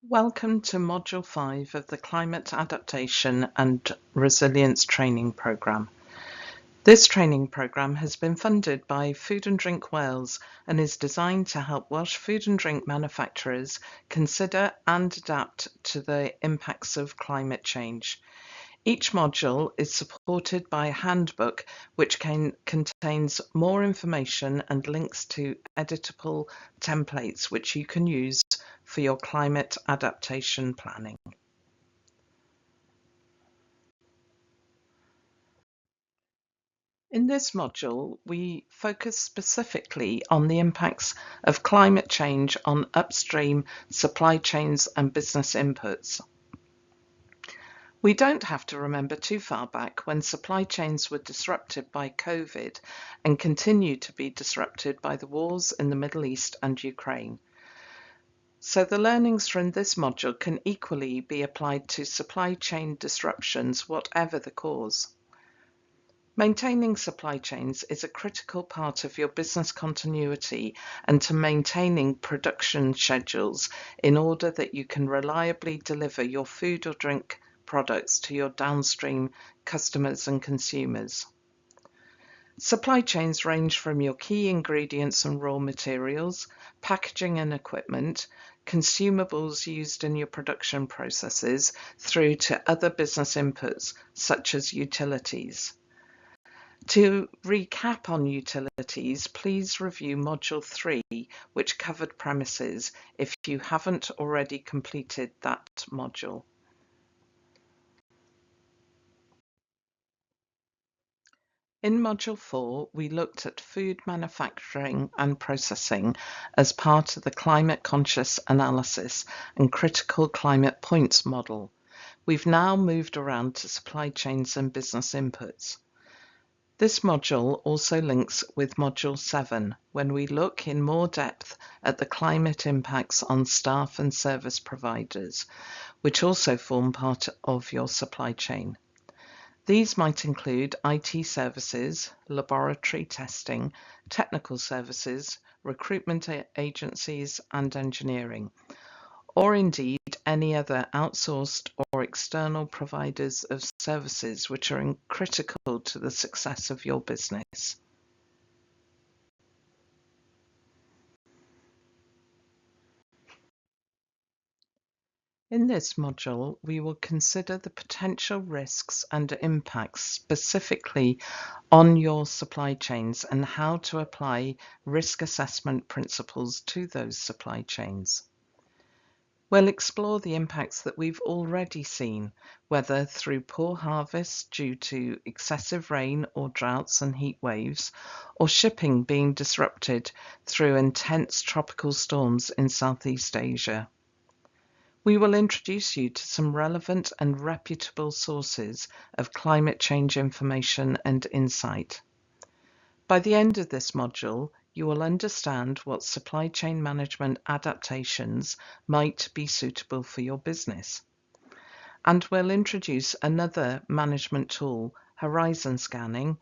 Welcome to Module 5 of the Climate Adaptation and Resilience Training Programme. This training programme has been funded by Food and Drink Wales and is designed to help Welsh food and drink manufacturers consider and adapt to the impacts of climate change. Each module is supported by a handbook which contains more information and links to editable templates which you can use for your climate adaptation planning. In this module, we focus specifically on the impacts of climate change on upstream supply chains and business inputs. We don't have to remember too far back when supply chains were disrupted by COVID and continue to be disrupted by the wars in the Middle East and Ukraine. So the learnings from this module can equally be applied to supply chain disruptions, whatever the cause. Maintaining supply chains is a critical part of your business continuity and to maintaining production schedules in order that you can reliably deliver your food or drink products to your downstream customers and consumers. Supply chains range from your key ingredients and raw materials, packaging and equipment, consumables used in your production processes, through to other business inputs such as utilities. To recap on utilities, please review Module 3, which covered premises, if you haven't already completed that module. In Module 4, we looked at food manufacturing and processing as part of the climate conscious analysis and critical climate points model. We've now moved around to supply chains and business inputs. This module also links with Module 7 when we look in more depth at the climate impacts on staff and service providers, which also form part of your supply chain. These might include IT services, laboratory testing, technical services, recruitment agencies and engineering, or indeed any other outsourced or external providers of services which are critical to the success of your business. In this module, we will consider the potential risks and impacts specifically on your supply chains and how to apply risk assessment principles to those supply chains. We'll explore the impacts that we've already seen, whether through poor harvests due to excessive rain or droughts and heat waves, or shipping being disrupted through intense tropical storms in Southeast Asia. We will introduce you to some relevant and reputable sources of climate change information and insight. By the end of this module, you will understand what supply chain management adaptations might be suitable for your business. And we'll introduce another management tool, horizon scanning,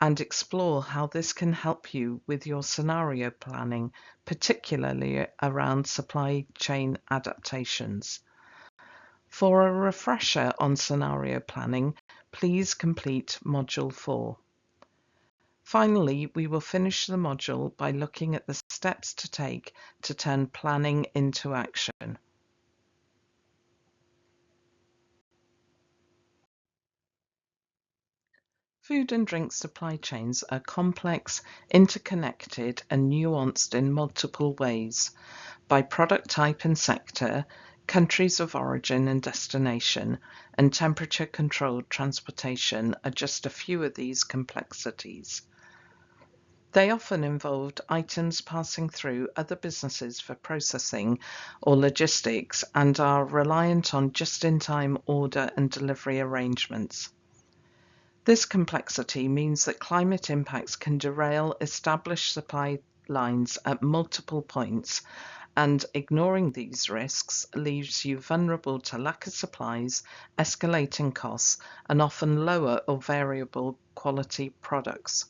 and explore how this can help you with your scenario planning, particularly around supply chain adaptations. For a refresher on scenario planning, please complete Module 4. Finally, we will finish the module by looking at the steps to take to turn planning into action. Food and drink supply chains are complex, interconnected, and nuanced in multiple ways, by product type and sector, countries of origin and destination, and temperature-controlled transportation are just a few of these complexities. They often involved items passing through other businesses for processing or logistics and are reliant on just-in-time order and delivery arrangements. This complexity means that climate impacts can derail established supply lines at multiple points, and ignoring these risks leaves you vulnerable to lack of supplies, escalating costs, and often lower or variable quality products.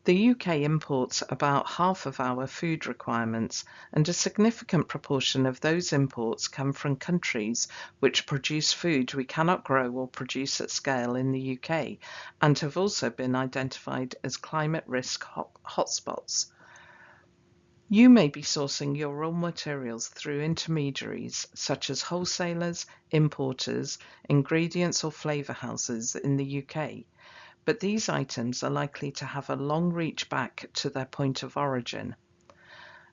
The UK imports about half of our food requirements, and a significant proportion of those imports come from countries which produce food we cannot grow or produce at scale in the UK, and have also been identified as climate risk hotspots. You may be sourcing your raw materials through intermediaries such as wholesalers, importers, ingredients or flavour houses in the UK, but these items are likely to have a long reach back to their point of origin.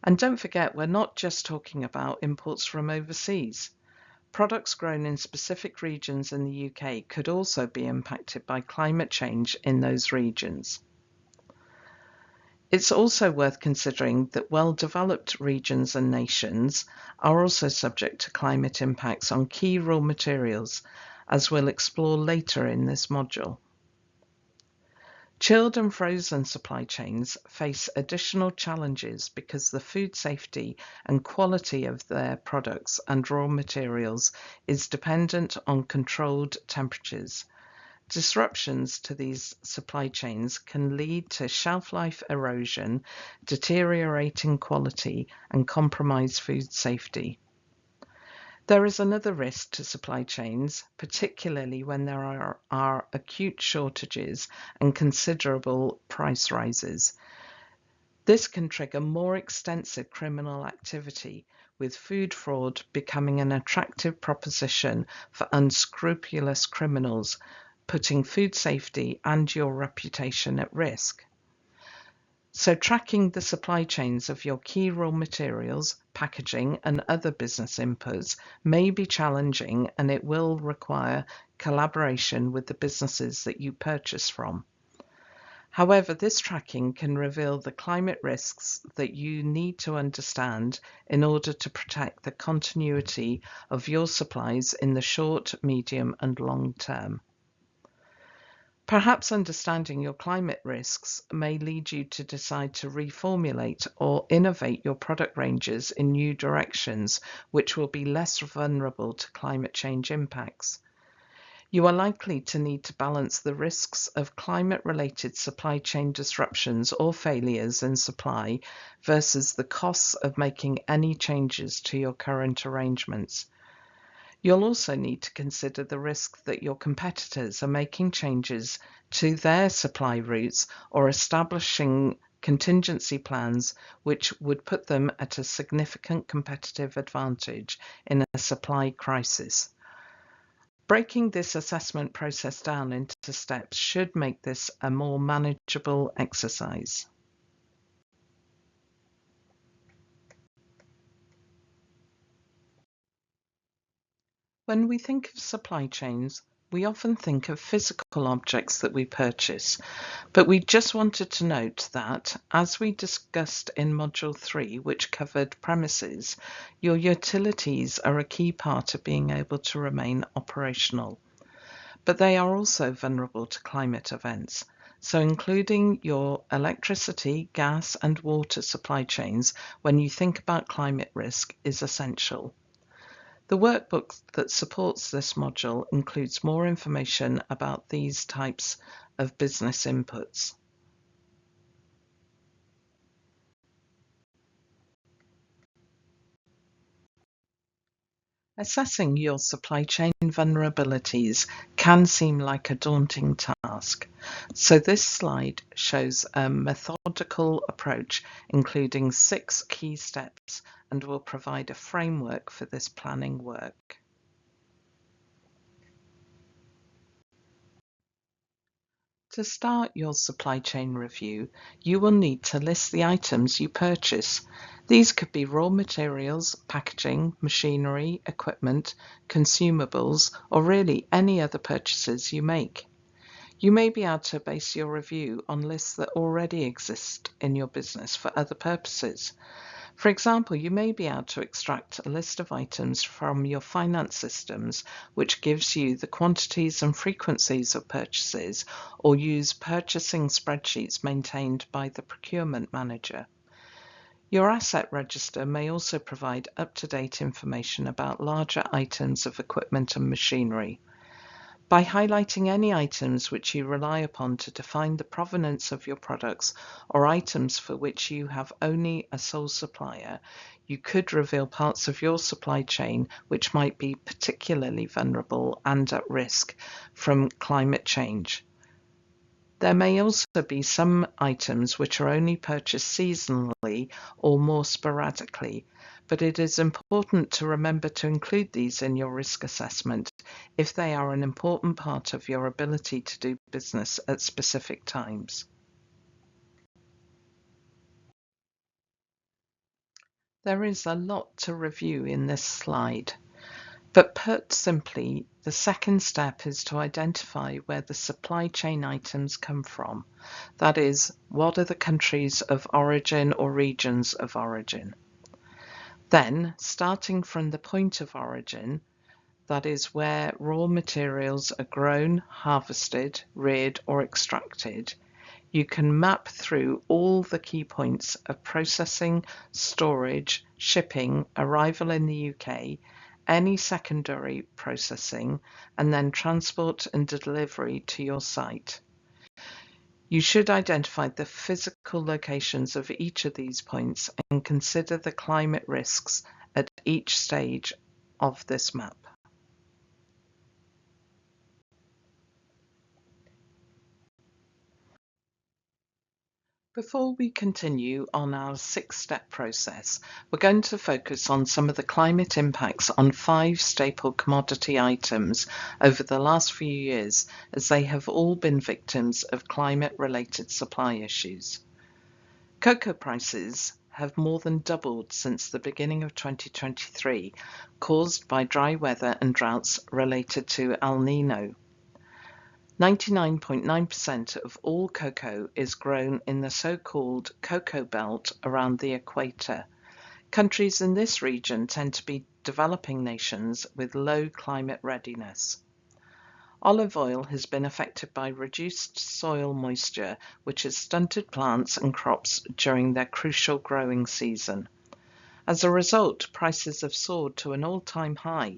And don't forget, we're not just talking about imports from overseas. Products grown in specific regions in the UK could also be impacted by climate change in those regions. It's also worth considering that well-developed regions and nations are also subject to climate impacts on key raw materials, as we'll explore later in this module. Chilled and frozen supply chains face additional challenges because the food safety and quality of their products and raw materials is dependent on controlled temperatures. Disruptions to these supply chains can lead to shelf life erosion, deteriorating quality, and compromised food safety. There is another risk to supply chains, particularly when there are acute shortages and considerable price rises. This can trigger more extensive criminal activity, with food fraud becoming an attractive proposition for unscrupulous criminals, putting food safety and your reputation at risk. So tracking the supply chains of your key raw materials, packaging, and other business inputs may be challenging, and it will require collaboration with the businesses that you purchase from. However, this tracking can reveal the climate risks that you need to understand in order to protect the continuity of your supplies in the short, medium, and long term. Perhaps understanding your climate risks may lead you to decide to reformulate or innovate your product ranges in new directions, which will be less vulnerable to climate change impacts. You are likely to need to balance the risks of climate-related supply chain disruptions or failures in supply versus the costs of making any changes to your current arrangements. You'll also need to consider the risk that your competitors are making changes to their supply routes or establishing contingency plans which would put them at a significant competitive advantage in a supply crisis. Breaking this assessment process down into steps should make this a more manageable exercise. When we think of supply chains, we often think of physical objects that we purchase, but we just wanted to note that, as we discussed in Module 3, which covered premises, your utilities are a key part of being able to remain operational. But they are also vulnerable to climate events, so including your electricity, gas, and water supply chains when you think about climate risk is essential. The workbook that supports this module includes more information about these types of business inputs. Assessing your supply chain vulnerabilities can seem like a daunting task. So this slide shows a methodical approach, including 6 key steps, and will provide a framework for this planning work. To start your supply chain review, you will need to list the items you purchase. These could be raw materials, packaging, machinery, equipment, consumables, or really any other purchases you make. You may be able to base your review on lists that already exist in your business for other purposes. For example, you may be able to extract a list of items from your finance systems, which gives you the quantities and frequencies of purchases, or use purchasing spreadsheets maintained by the procurement manager. Your asset register may also provide up-to-date information about larger items of equipment and machinery. By highlighting any items which you rely upon to define the provenance of your products or items for which you have only a sole supplier, you could reveal parts of your supply chain which might be particularly vulnerable and at risk from climate change. There may also be some items which are only purchased seasonally or more sporadically, but it is important to remember to include these in your risk assessment if they are an important part of your ability to do business at specific times. There is a lot to review in this slide. But put simply, the second step is to identify where the supply chain items come from. That is, what are the countries of origin or regions of origin? Then, starting from the point of origin, that is where raw materials are grown, harvested, reared, or extracted, you can map through all the key points of processing, storage, shipping, arrival in the UK, any secondary processing, and then transport and delivery to your site. You should identify the physical locations of each of these points and consider the climate risks at each stage of this map. Before we continue on our 6-step process, we're going to focus on some of the climate impacts on 5 staple commodity items over the last few years, as they have all been victims of climate-related supply issues. Cocoa prices have more than doubled since the beginning of 2023, caused by dry weather and droughts related to El Nino. 99.9% of all cocoa is grown in the so-called cocoa belt around the equator. Countries in this region tend to be developing nations with low climate readiness. Olive oil has been affected by reduced soil moisture, which has stunted plants and crops during their crucial growing season. As a result, prices have soared to an all-time high.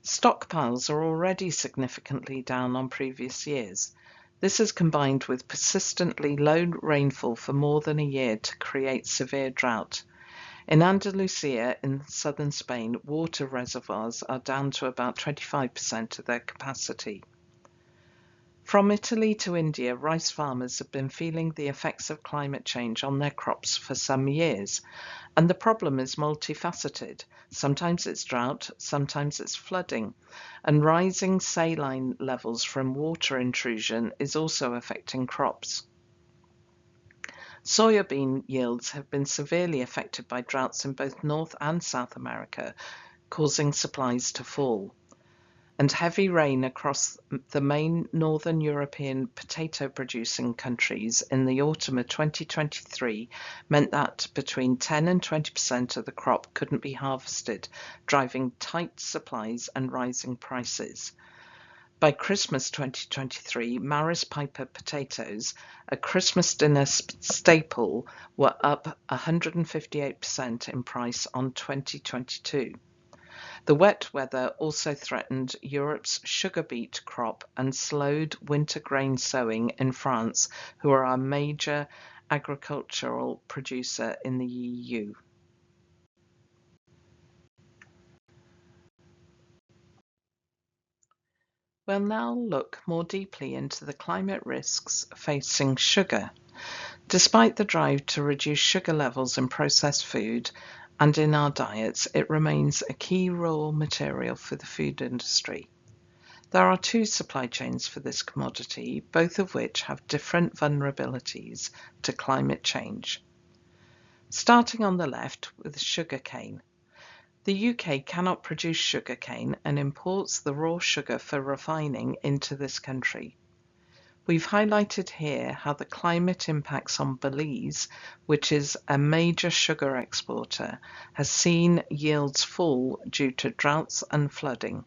Stockpiles are already significantly down on previous years. This has combined with persistently low rainfall for more than a year to create severe drought. In Andalusia in southern Spain, water reservoirs are down to about 25% of their capacity. From Italy to India, rice farmers have been feeling the effects of climate change on their crops for some years, and the problem is multifaceted. Sometimes it's drought, sometimes it's flooding, and rising saline levels from water intrusion is also affecting crops. Soybean yields have been severely affected by droughts in both North and South America, causing supplies to fall. And heavy rain across the main northern European potato-producing countries in the autumn of 2023 meant that between 10 and 20% of the crop couldn't be harvested, driving tight supplies and rising prices. By Christmas 2023, Maris Piper potatoes, a Christmas dinner staple, were up 158% in price on 2022. The wet weather also threatened Europe's sugar beet crop and slowed winter grain sowing in France, who are our major agricultural producer in the EU. We'll now look more deeply into the climate risks facing sugar. Despite the drive to reduce sugar levels in processed food and in our diets, it remains a key raw material for the food industry. There are 2 supply chains for this commodity, both of which have different vulnerabilities to climate change. Starting on the left with sugarcane. The UK cannot produce sugarcane and imports the raw sugar for refining into this country. We've highlighted here how the climate impacts on Belize, which is a major sugar exporter, has seen yields fall due to droughts and flooding.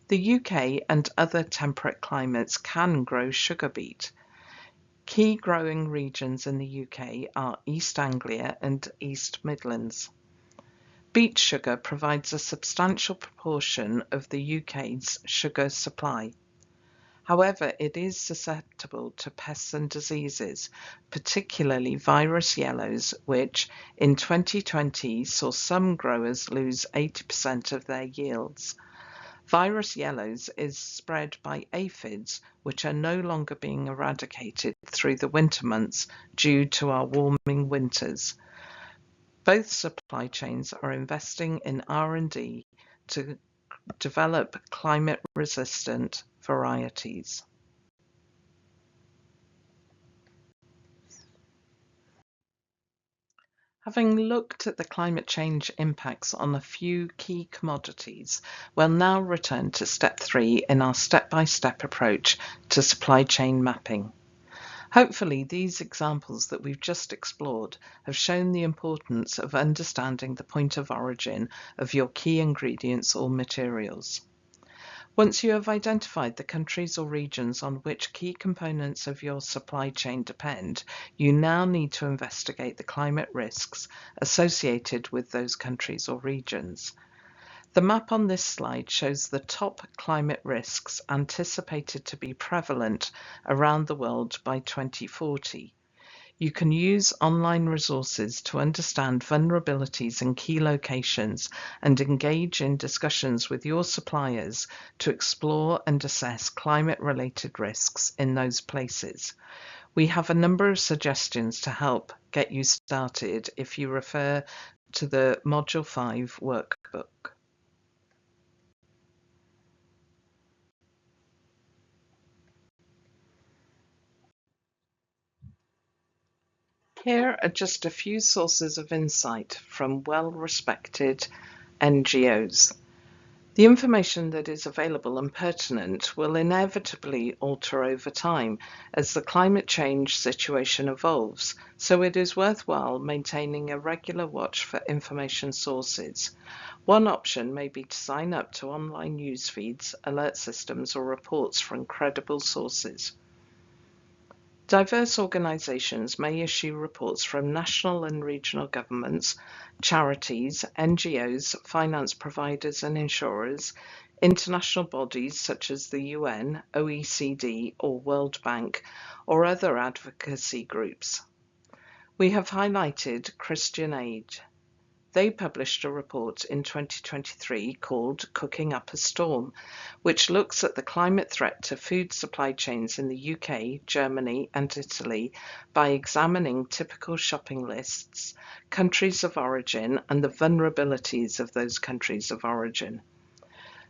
The UK and other temperate climates can grow sugar beet. Key growing regions in the UK are East Anglia and East Midlands. Beet sugar provides a substantial proportion of the UK's sugar supply. However, it is susceptible to pests and diseases, particularly virus yellows, which in 2020 saw some growers lose 80% of their yields. Virus yellows is spread by aphids, which are no longer being eradicated through the winter months due to our warming winters. Both supply chains are investing in R&D to develop climate-resistant varieties. Having looked at the climate change impacts on a few key commodities, we'll now return to step 3 in our step-by-step approach to supply chain mapping. Hopefully, these examples that we've just explored have shown the importance of understanding the point of origin of your key ingredients or materials. Once you have identified the countries or regions on which key components of your supply chain depend, you now need to investigate the climate risks associated with those countries or regions. The map on this slide shows the top climate risks anticipated to be prevalent around the world by 2040. You can use online resources to understand vulnerabilities in key locations and engage in discussions with your suppliers to explore and assess climate-related risks in those places. We have a number of suggestions to help get you started if you refer to the Module 5 workbook. Here are just a few sources of insight from well-respected NGOs. The information that is available and pertinent will inevitably alter over time as the climate change situation evolves, so it is worthwhile maintaining a regular watch for information sources. One option may be to sign up to online news feeds, alert systems, or reports from credible sources. Diverse organisations may issue reports from national and regional governments, charities, NGOs, finance providers and insurers, international bodies such as the UN, OECD or World Bank, or other advocacy groups. We have highlighted Christian Aid. They published a report in 2023 called Cooking Up a Storm, which looks at the climate threat to food supply chains in the UK, Germany and Italy by examining typical shopping lists, countries of origin and the vulnerabilities of those countries of origin.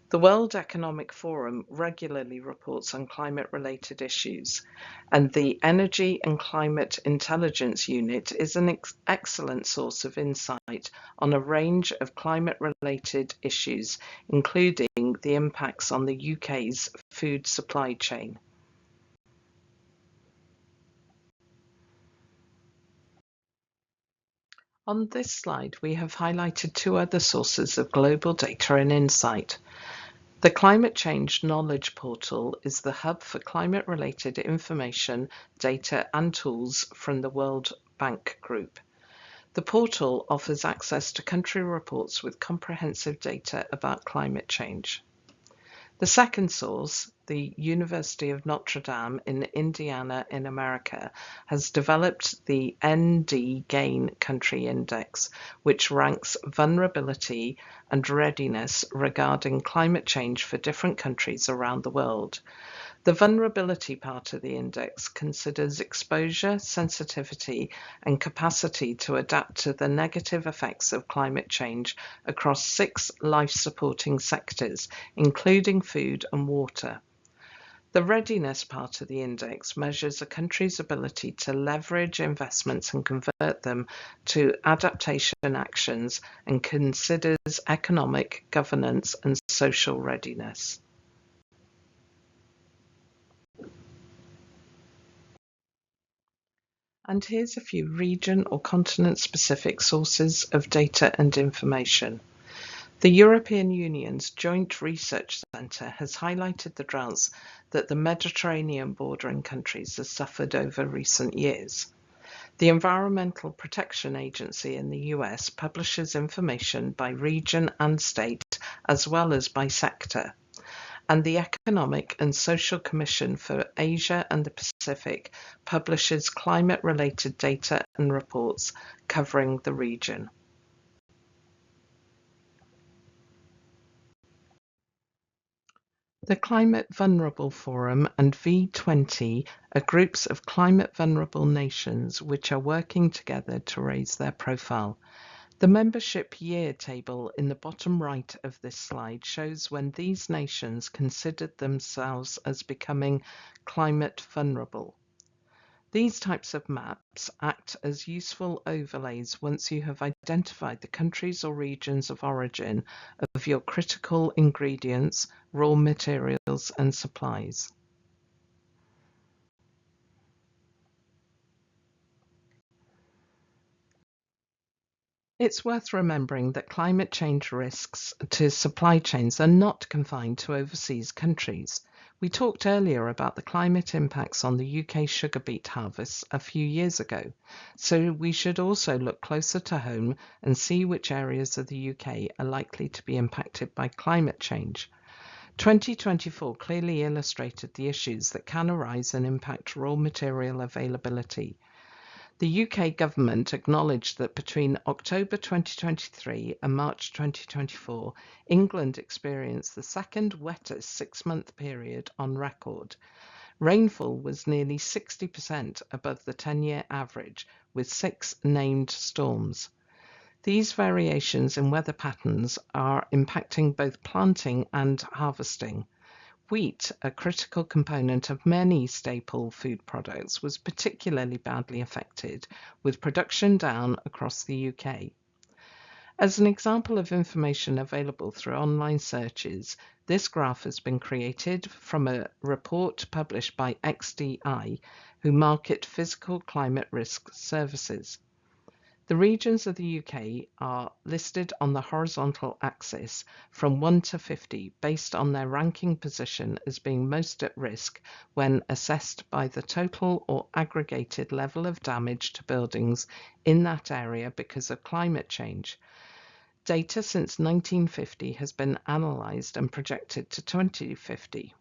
The World Economic Forum regularly reports on climate-related issues, and the Energy and Climate Intelligence Unit is an excellent source of insight on a range of climate-related issues, including the impacts on the UK's food supply chain. On this slide, we have highlighted two other sources of global data and insight. The Climate Change Knowledge Portal is the hub for climate-related information, data and tools from the World Bank Group. The portal offers access to country reports with comprehensive data about climate change. The second source, the University of Notre Dame in Indiana in America, has developed the ND GAIN Country Index, which ranks vulnerability and readiness regarding climate change for different countries around the world. The vulnerability part of the index considers exposure, sensitivity, and capacity to adapt to the negative effects of climate change across 6 life-supporting sectors, including food and water. The readiness part of the index measures a country's ability to leverage investments and convert them to adaptation actions and considers economic, governance, and social readiness. And here's a few region or continent-specific sources of data and information. The European Union's Joint Research Centre has highlighted the droughts that the Mediterranean bordering countries have suffered over recent years. The Environmental Protection Agency in the US publishes information by region and state, as well as by sector, and the Economic and Social Commission for Asia and the Pacific publishes climate-related data and reports covering the region. The Climate Vulnerable Forum and V20 are groups of climate-vulnerable nations which are working together to raise their profile. The membership year table in the bottom right of this slide shows when these nations considered themselves as becoming climate vulnerable. These types of maps act as useful overlays once you have identified the countries or regions of origin of your critical ingredients, raw materials, and supplies. It's worth remembering that climate change risks to supply chains are not confined to overseas countries. We talked earlier about the climate impacts on the UK sugar beet harvests a few years ago, so we should also look closer to home and see which areas of the UK are likely to be impacted by climate change. 2024 clearly illustrated the issues that can arise and impact raw material availability. The UK government acknowledged that between October 2023 and March 2024, England experienced the second wettest six-month period on record. Rainfall was nearly 60% above the 10-year average, with 6 named storms. These variations in weather patterns are impacting both planting and harvesting. Wheat, a critical component of many staple food products, was particularly badly affected, with production down across the UK. As an example of information available through online searches, this graph has been created from a report published by XDI, who market physical climate risk services. The regions of the UK are listed on the horizontal axis from 1 to 50 based on their ranking position as being most at risk when assessed by the total or aggregated level of damage to buildings in that area because of climate change. Data since 1950 has been analysed and projected to 2050.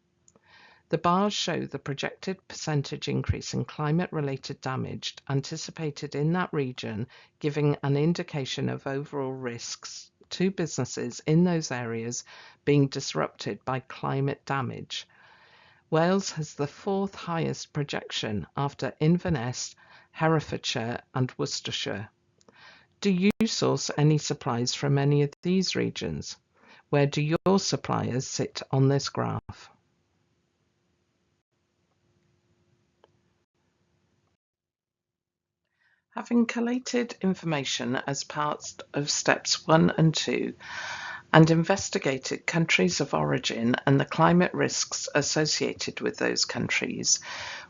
The bars show the projected percentage increase in climate-related damage anticipated in that region, giving an indication of overall risks to businesses in those areas being disrupted by climate damage. Wales has the 4th highest projection after Inverness, Herefordshire and Worcestershire. Do you source any supplies from any of these regions? Where do your suppliers sit on this graph? Having collated information as part of steps 1 and 2 and investigated countries of origin and the climate risks associated with those countries,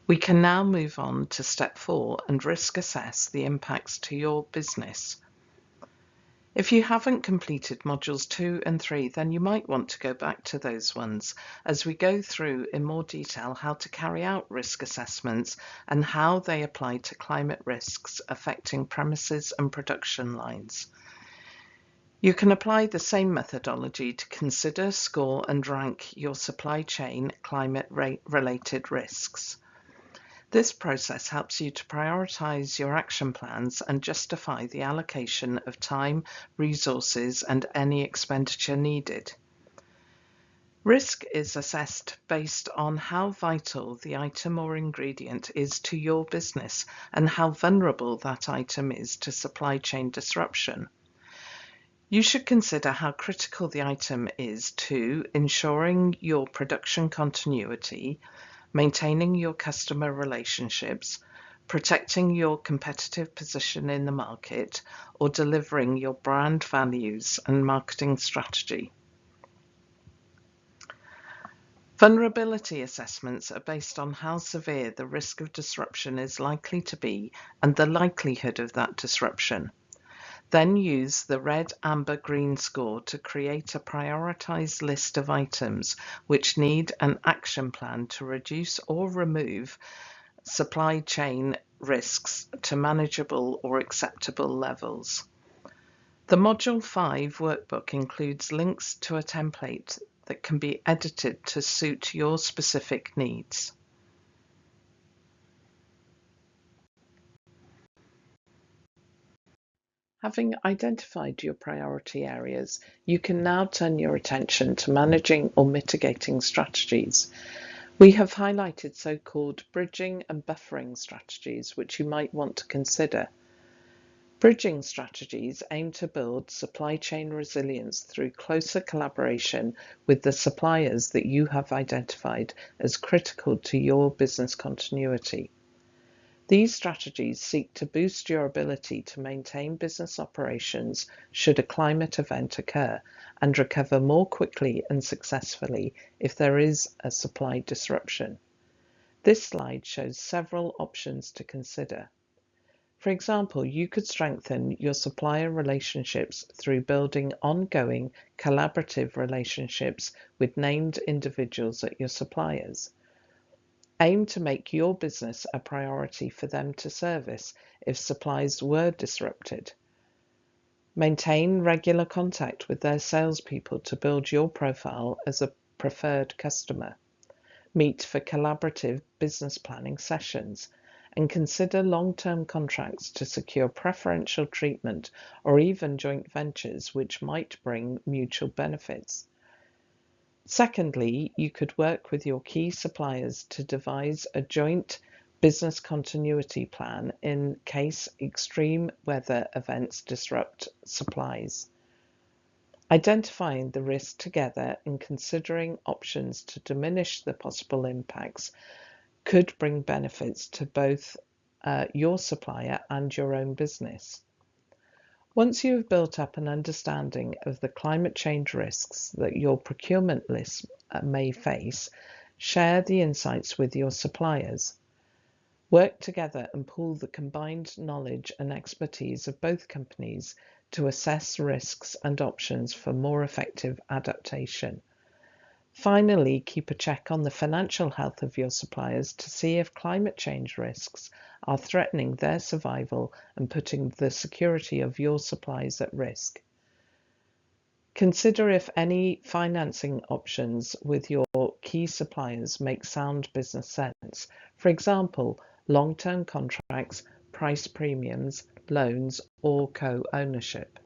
we can now move on to step 4 and risk assess the impacts to your business. If you haven't completed modules 2 and 3, then you might want to go back to those ones as we go through in more detail how to carry out risk assessments and how they apply to climate risks affecting premises and production lines. You can apply the same methodology to consider, score and rank your supply chain climate-related risks. This process helps you to prioritize your action plans and justify the allocation of time, resources, and any expenditure needed. Risk is assessed based on how vital the item or ingredient is to your business and how vulnerable that item is to supply chain disruption. You should consider how critical the item is to ensuring your production continuity, maintaining your customer relationships, protecting your competitive position in the market, or delivering your brand values and marketing strategy. Vulnerability assessments are based on how severe the risk of disruption is likely to be and the likelihood of that disruption. Then use the red, amber, green score to create a prioritized list of items which need an action plan to reduce or remove supply chain risks to manageable or acceptable levels. The Module 5 workbook includes links to a template that can be edited to suit your specific needs. Having identified your priority areas, you can now turn your attention to managing or mitigating strategies. We have highlighted so-called bridging and buffering strategies, which you might want to consider. Bridging strategies aim to build supply chain resilience through closer collaboration with the suppliers that you have identified as critical to your business continuity. These strategies seek to boost your ability to maintain business operations should a climate event occur and recover more quickly and successfully if there is a supply disruption. This slide shows several options to consider. For example, you could strengthen your supplier relationships through building ongoing collaborative relationships with named individuals at your suppliers. Aim to make your business a priority for them to service if supplies were disrupted. Maintain regular contact with their salespeople to build your profile as a preferred customer. Meet for collaborative business planning sessions and consider long-term contracts to secure preferential treatment or even joint ventures which might bring mutual benefits. Secondly, you could work with your key suppliers to devise a joint business continuity plan in case extreme weather events disrupt supplies. Identifying the risk together and considering options to diminish the possible impacts could bring benefits to both your supplier and your own business. Once you have built up an understanding of the climate change risks that your procurement list may face, share the insights with your suppliers. Work together and pool the combined knowledge and expertise of both companies to assess risks and options for more effective adaptation. Finally, keep a check on the financial health of your suppliers to see if climate change risks are threatening their survival and putting the security of your supplies at risk. Consider if any financing options with your key suppliers make sound business sense. For example, long-term contracts, price premiums, loans, or co-ownership.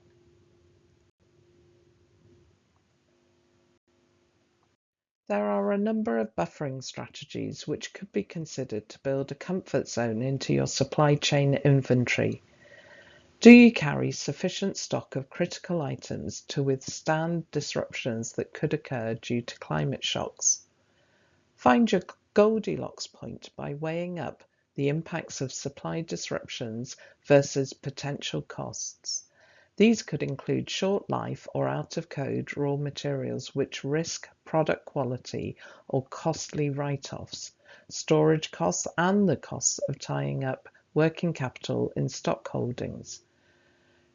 There are a number of buffering strategies which could be considered to build a comfort zone into your supply chain inventory. Do you carry sufficient stock of critical items to withstand disruptions that could occur due to climate shocks? Find your Goldilocks point by weighing up the impacts of supply disruptions versus potential costs. These could include short life or out of code raw materials which risk product quality or costly write-offs, storage costs, and the costs of tying up working capital in stock holdings.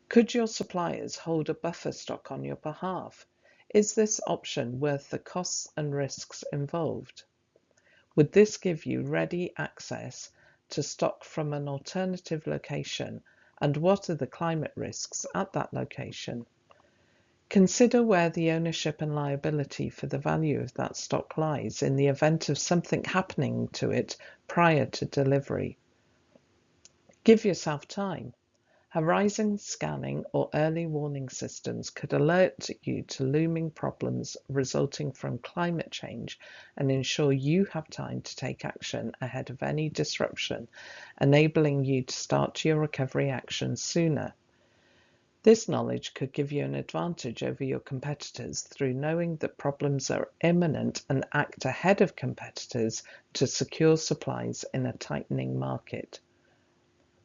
Could your suppliers hold a buffer stock on your behalf? Is this option worth the costs and risks involved? Would this give you ready access to stock from an alternative location, and what are the climate risks at that location? Consider where the ownership and liability for the value of that stock lies in the event of something happening to it prior to delivery. Give yourself time. Horizon scanning or early warning systems could alert you to looming problems resulting from climate change and ensure you have time to take action ahead of any disruption, enabling you to start your recovery actions sooner. This knowledge could give you an advantage over your competitors through knowing that problems are imminent and act ahead of competitors to secure supplies in a tightening market.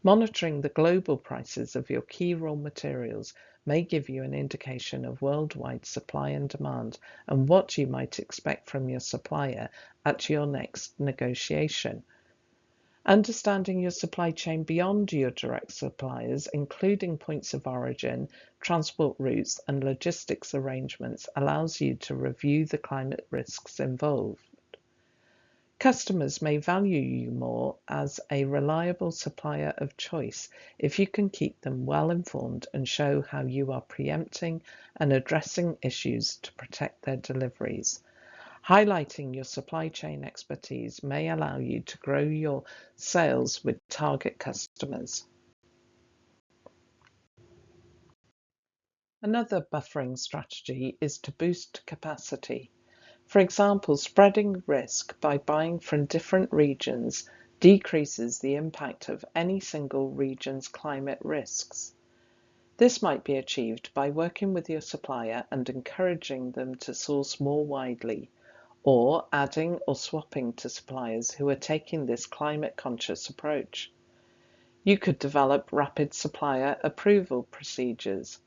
Monitoring the global prices of your key raw materials may give you an indication of worldwide supply and demand and what you might expect from your supplier at your next negotiation. Understanding your supply chain beyond your direct suppliers, including points of origin, transport routes, and logistics arrangements, allows you to review the climate risks involved. Customers may value you more as a reliable supplier of choice if you can keep them well informed and show how you are preempting and addressing issues to protect their deliveries. Highlighting your supply chain expertise may allow you to grow your sales with target customers. Another buffering strategy is to boost capacity. For example, spreading risk by buying from different regions decreases the impact of any single region's climate risks. This might be achieved by working with your supplier and encouraging them to source more widely, or adding or swapping to suppliers who are taking this climate-conscious approach. You could develop rapid supplier approval procedures.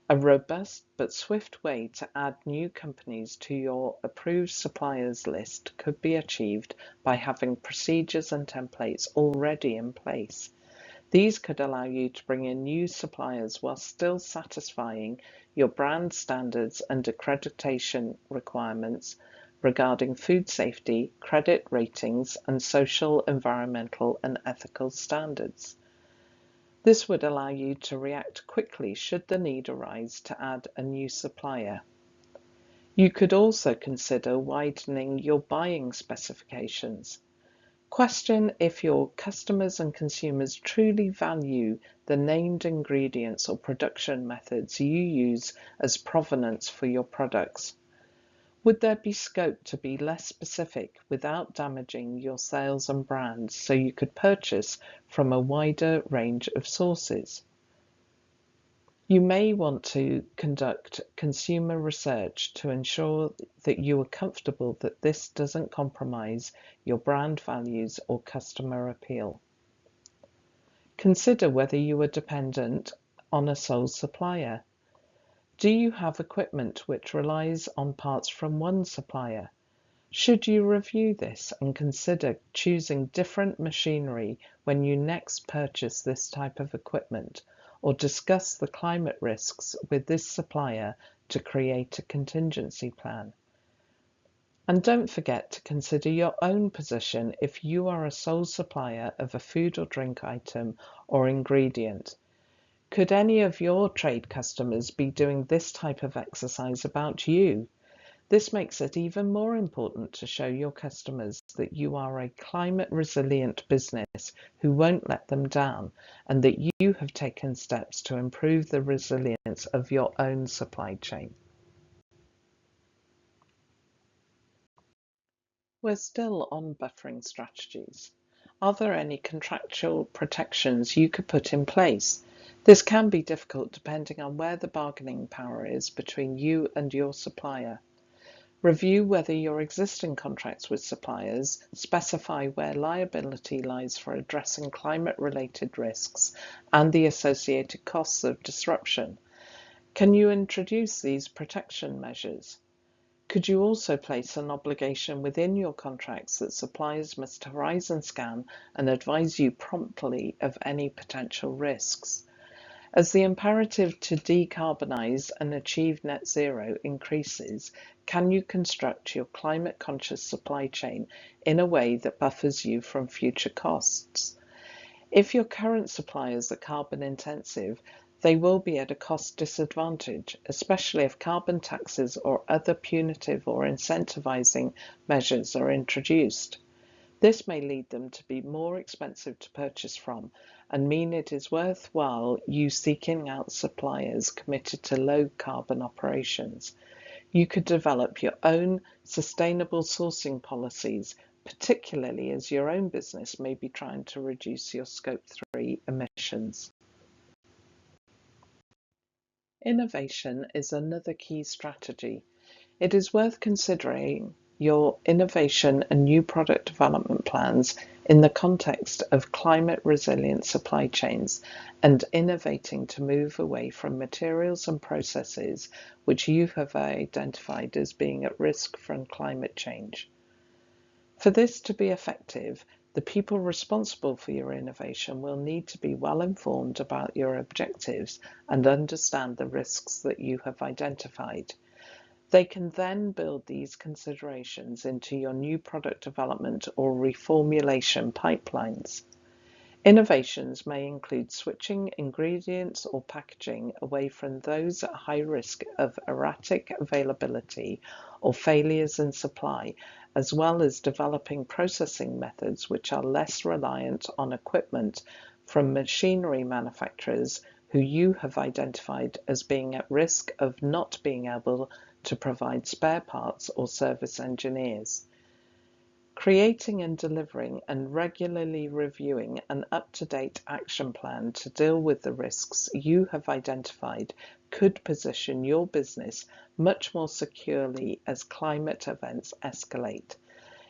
A robust but swift way to add new companies to your approved suppliers list could be achieved by having procedures and templates already in place. These could allow you to bring in new suppliers while still satisfying your brand standards and accreditation requirements regarding food safety, credit ratings, and social, environmental, and ethical standards. This would allow you to react quickly should the need arise to add a new supplier. You could also consider widening your buying specifications. Question if your customers and consumers truly value the named ingredients or production methods you use as provenance for your products. Would there be scope to be less specific without damaging your sales and brand so you could purchase from a wider range of sources? You may want to conduct consumer research to ensure that you are comfortable that this doesn't compromise your brand values or customer appeal. Consider whether you are dependent on a sole supplier. Do you have equipment which relies on parts from one supplier? Should you review this and consider choosing different machinery when you next purchase this type of equipment, or discuss the climate risks with this supplier to create a contingency plan? And don't forget to consider your own position if you are a sole supplier of a food or drink item or ingredient. Could any of your trade customers be doing this type of exercise about you? This makes it even more important to show your customers that you are a climate resilient business who won't let them down, and that you have taken steps to improve the resilience of your own supply chain. We're still on buffering strategies. Are there any contractual protections you could put in place? This can be difficult depending on where the bargaining power is between you and your supplier. Review whether your existing contracts with suppliers specify where liability lies for addressing climate-related risks and the associated costs of disruption. Can you introduce these protection measures? Could you also place an obligation within your contracts that suppliers must horizon scan and advise you promptly of any potential risks? As the imperative to decarbonise and achieve net zero increases, can you construct your climate-conscious supply chain in a way that buffers you from future costs? If your current suppliers are carbon intensive, they will be at a cost disadvantage, especially if carbon taxes or other punitive or incentivising measures are introduced. This may lead them to be more expensive to purchase from and mean it is worthwhile you seeking out suppliers committed to low carbon operations. You could develop your own sustainable sourcing policies, particularly as your own business may be trying to reduce your Scope 3 emissions. Innovation is another key strategy. It is worth considering your innovation and new product development plans in the context of climate resilient supply chains and innovating to move away from materials and processes which you have identified as being at risk from climate change. For this to be effective, the people responsible for your innovation will need to be well informed about your objectives and understand the risks that you have identified. They can then build these considerations into your new product development or reformulation pipelines. Innovations may include switching ingredients or packaging away from those at high risk of erratic availability or failures in supply, as well as developing processing methods which are less reliant on equipment from machinery manufacturers who you have identified as being at risk of not being able to provide spare parts or service engineers. Creating and delivering and regularly reviewing an up-to-date action plan to deal with the risks you have identified could position your business much more securely as climate events escalate.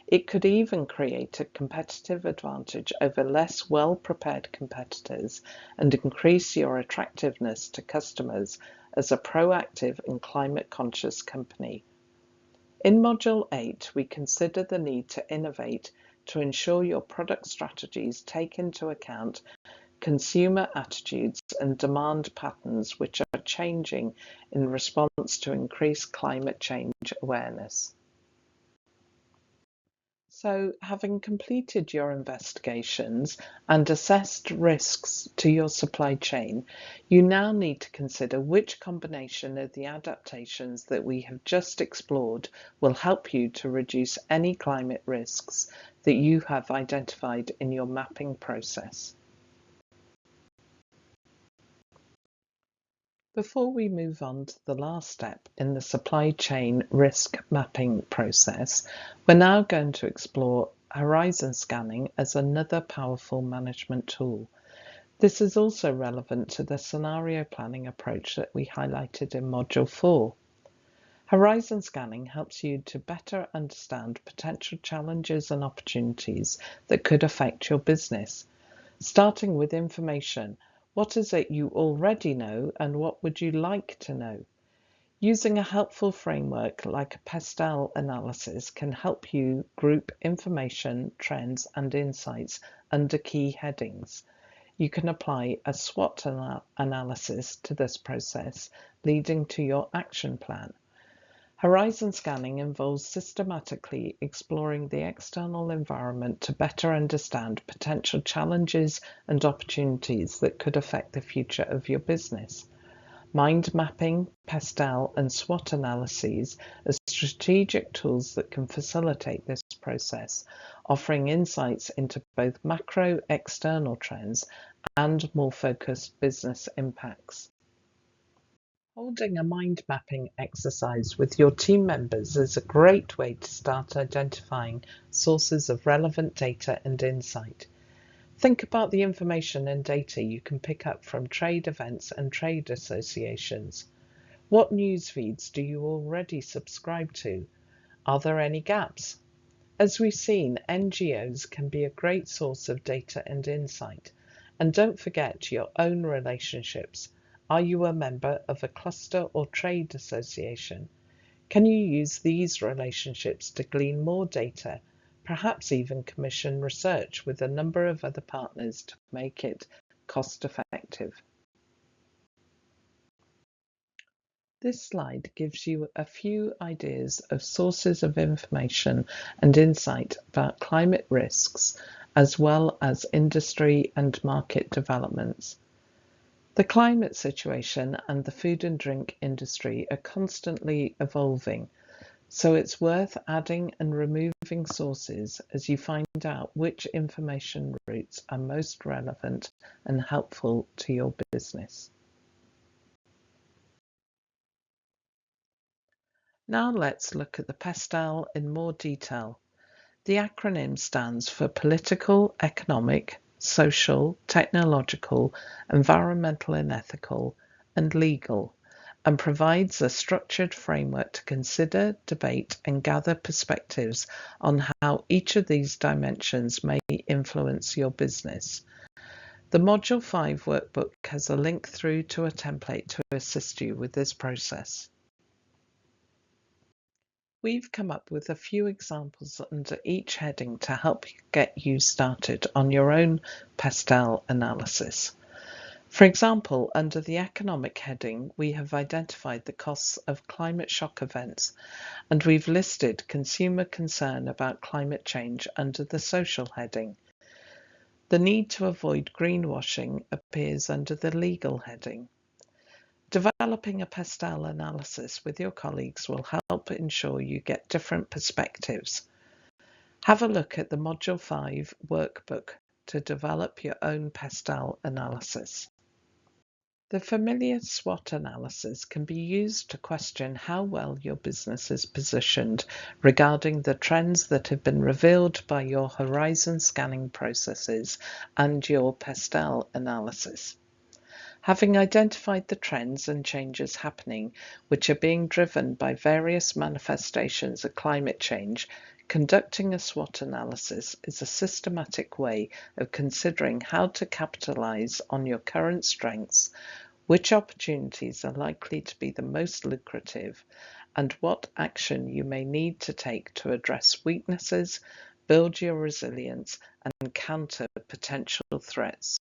It could even create a competitive advantage over less well-prepared competitors and increase your attractiveness to customers as a proactive and climate-conscious company. In Module 8, we consider the need to innovate to ensure your product strategies take into account consumer attitudes and demand patterns which are changing in response to increased climate change awareness. So, having completed your investigations and assessed risks to your supply chain, you now need to consider which combination of the adaptations that we have just explored will help you to reduce any climate risks that you have identified in your mapping process. Before we move on to the last step in the supply chain risk mapping process, we're now going to explore horizon scanning as another powerful management tool. This is also relevant to the scenario planning approach that we highlighted in Module 4. Horizon scanning helps you to better understand potential challenges and opportunities that could affect your business. Starting with information, what is it you already know and what would you like to know? Using a helpful framework like a PESTEL analysis can help you group information, trends, and insights under key headings. You can apply a SWOT analysis to this process, leading to your action plan. Horizon scanning involves systematically exploring the external environment to better understand potential challenges and opportunities that could affect the future of your business. Mind mapping, PESTEL, and SWOT analyses are strategic tools that can facilitate this process, offering insights into both macro external trends and more focused business impacts. Holding a mind mapping exercise with your team members is a great way to start identifying sources of relevant data and insight. Think about the information and data you can pick up from trade events and trade associations. What news feeds do you already subscribe to? Are there any gaps? As we've seen, NGOs can be a great source of data and insight. And don't forget your own relationships. Are you a member of a cluster or trade association? Can you use these relationships to glean more data, perhaps even commission research with a number of other partners to make it cost effective? This slide gives you a few ideas of sources of information and insight about climate risks, as well as industry and market developments. The climate situation and the food and drink industry are constantly evolving, so it's worth adding and removing sources as you find out which information routes are most relevant and helpful to your business. Now let's look at the PESTEL in more detail. The acronym stands for Political, Economic, Social, Technological, Environmental and Ethical, and Legal, and provides a structured framework to consider, debate, and gather perspectives on how each of these dimensions may influence your business. The Module 5 workbook has a link through to a template to assist you with this process. We've come up with a few examples under each heading to help get you started on your own PESTEL analysis. For example, under the economic heading, we have identified the costs of climate shock events, and we've listed consumer concern about climate change under the social heading. The need to avoid greenwashing appears under the legal heading. Developing a pastel analysis with your colleagues will help ensure you get different perspectives. Have a look at the Module 5 workbook to develop your own pastel analysis. The familiar SWOT analysis can be used to question how well your business is positioned regarding the trends that have been revealed by your horizon scanning processes and your pastel analysis. Having identified the trends and changes happening, which are being driven by various manifestations of climate change, conducting a SWOT analysis is a systematic way of considering how to capitalize on your current strengths, which opportunities are likely to be the most lucrative, and what action you may need to take to address weaknesses, build your resilience, and counter potential threats.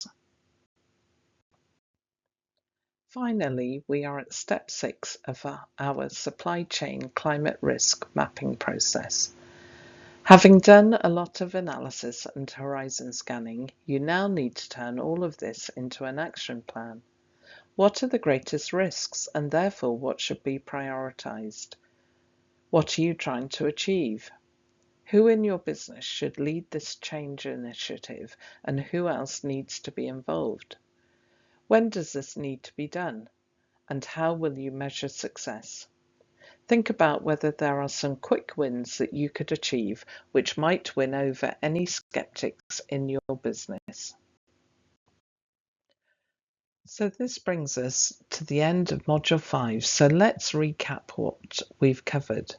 Finally, we are at step 6 of our supply chain climate risk mapping process. Having done a lot of analysis and horizon scanning, you now need to turn all of this into an action plan. What are the greatest risks, and therefore what should be prioritized? What are you trying to achieve? Who in your business should lead this change initiative, and who else needs to be involved? When does this need to be done? And how will you measure success? Think about whether there are some quick wins that you could achieve which might win over any skeptics in your business. So this brings us to the end of Module 5. So let's recap what we've covered.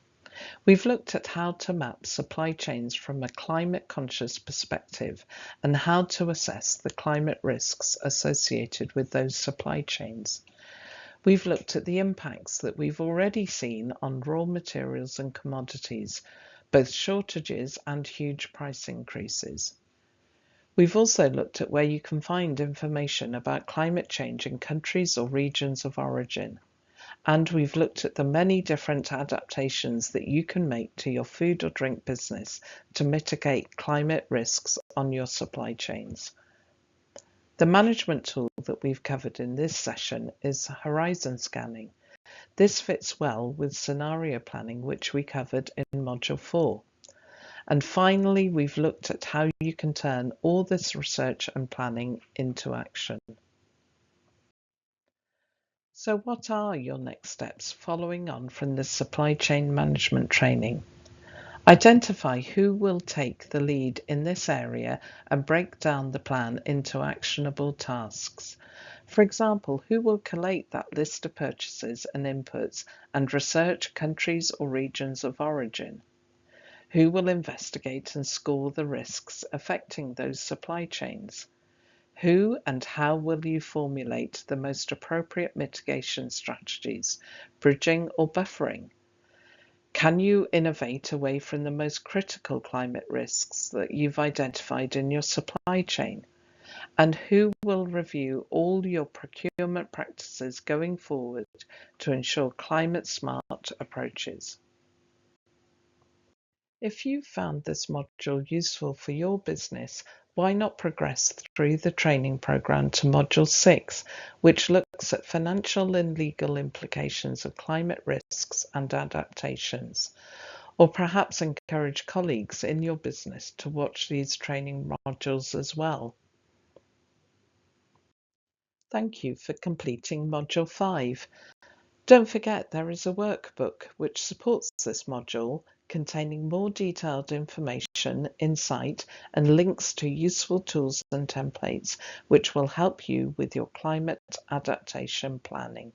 We've looked at how to map supply chains from a climate-conscious perspective and how to assess the climate risks associated with those supply chains. We've looked at the impacts that we've already seen on raw materials and commodities, both shortages and huge price increases. We've also looked at where you can find information about climate change in countries or regions of origin. And we've looked at the many different adaptations that you can make to your food or drink business to mitigate climate risks on your supply chains. The management tool that we've covered in this session is horizon scanning. This fits well with scenario planning, which we covered in Module 4. And finally, we've looked at how you can turn all this research and planning into action. So what are your next steps following on from this supply chain management training? Identify who will take the lead in this area and break down the plan into actionable tasks. For example, who will collate that list of purchases and inputs and research countries or regions of origin? Who will investigate and score the risks affecting those supply chains? Who and how will you formulate the most appropriate mitigation strategies, bridging or buffering? Can you innovate away from the most critical climate risks that you've identified in your supply chain? And who will review all your procurement practices going forward to ensure climate smart approaches? If you found this module useful for your business, why not progress through the training program to Module 6, which looks at financial and legal implications of climate risks and adaptations? Or perhaps encourage colleagues in your business to watch these training modules as well. Thank you for completing Module 5. Don't forget there is a workbook which supports this module, containing more detailed information, insight, and links to useful tools and templates which will help you with your climate adaptation planning.